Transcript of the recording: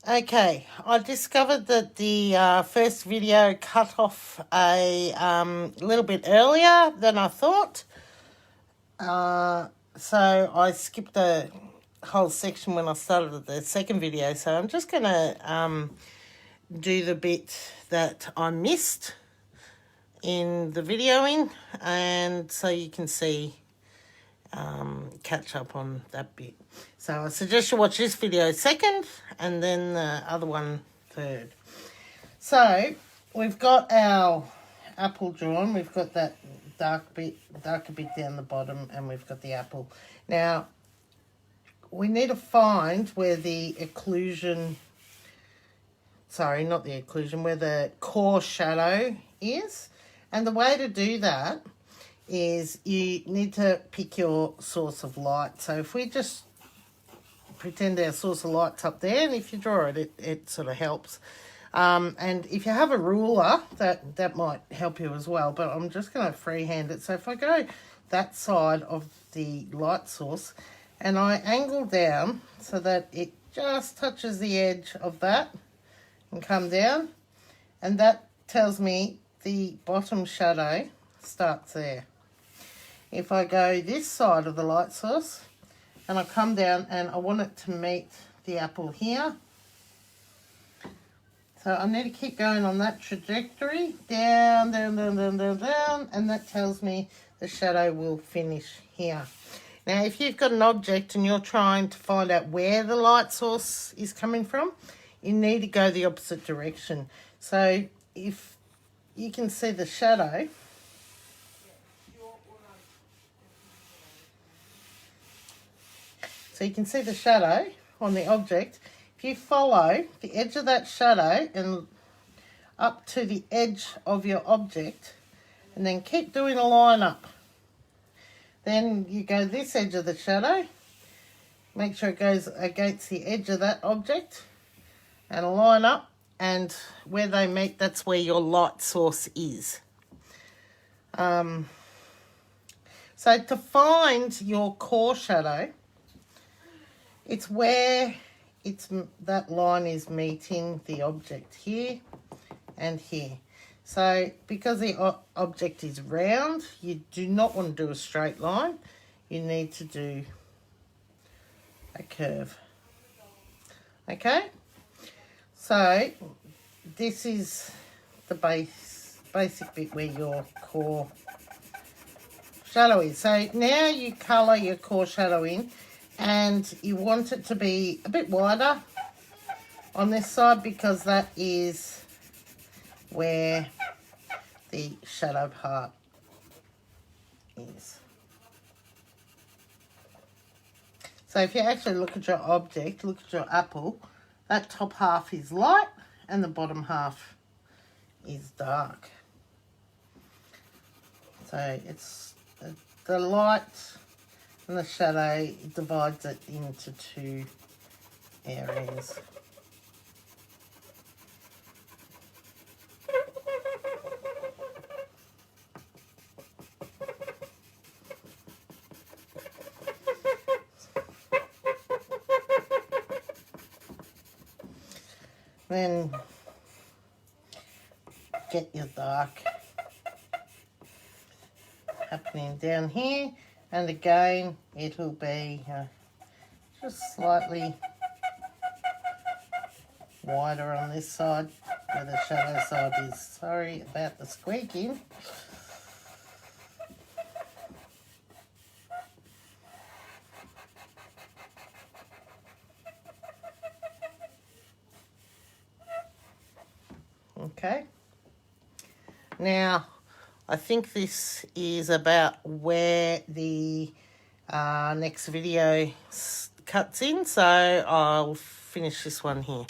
Okay, I discovered that the first video cut off a little bit earlier than I thought. So I skipped a whole section when I started the second video. So I'm just going to do the bit that I missed in the videoing, and so you can see, catch up on that bit. So I suggest you watch this video second and then the other one third. So we've got our apple drawn. We've got that darker bit down the bottom, and we've got the apple. Now we need to find where the occlusion, sorry, not the occlusion, where the core shadow is. And the way to do that is you need to pick your source of light. So if we just pretend our source of light's up there, and if you draw it, it sort of helps. And if you have a ruler, that might help you as well. But I'm just going to freehand it. So if I go that side of the light source and I angle down so that it just touches the edge of that and come down, and that tells me the bottom shadow starts there. If I go this side of the light source and I come down and I want it to meet the apple here, so I need to keep going on that trajectory, down, down, down, down, down, down, and that tells me the shadow will finish here. Now, if you've got an object and you're trying to find out where the light source is coming from, you need to go the opposite direction. So if you can see the shadow, so you can see the shadow on the object. If you follow the edge of that shadow and up to the edge of your object, and then keep doing a line up, then you go this edge of the shadow, make sure it goes against the edge of that object, and a line up, and where they meet, that's where your light source is. So to find your core shadow, it's where that line is meeting the object here and here. So because the object is round, you do not want to do a straight line. You need to do a curve. Okay? So this is the basic bit where your core shadow is. So now you colour your core shadow in, and you want it to be a bit wider on this side because that is where the shadow part is. So if you actually look at your object, look at your apple, that top half is light and the bottom half is dark. So it's the light and the shadow divides it into two areas. Then get your dark happening down here, and again it'll be just slightly wider on this side where the shadow side is. Sorry about the squeaking. Okay, now I think this is about where the next video cuts in, so I'll finish this one here.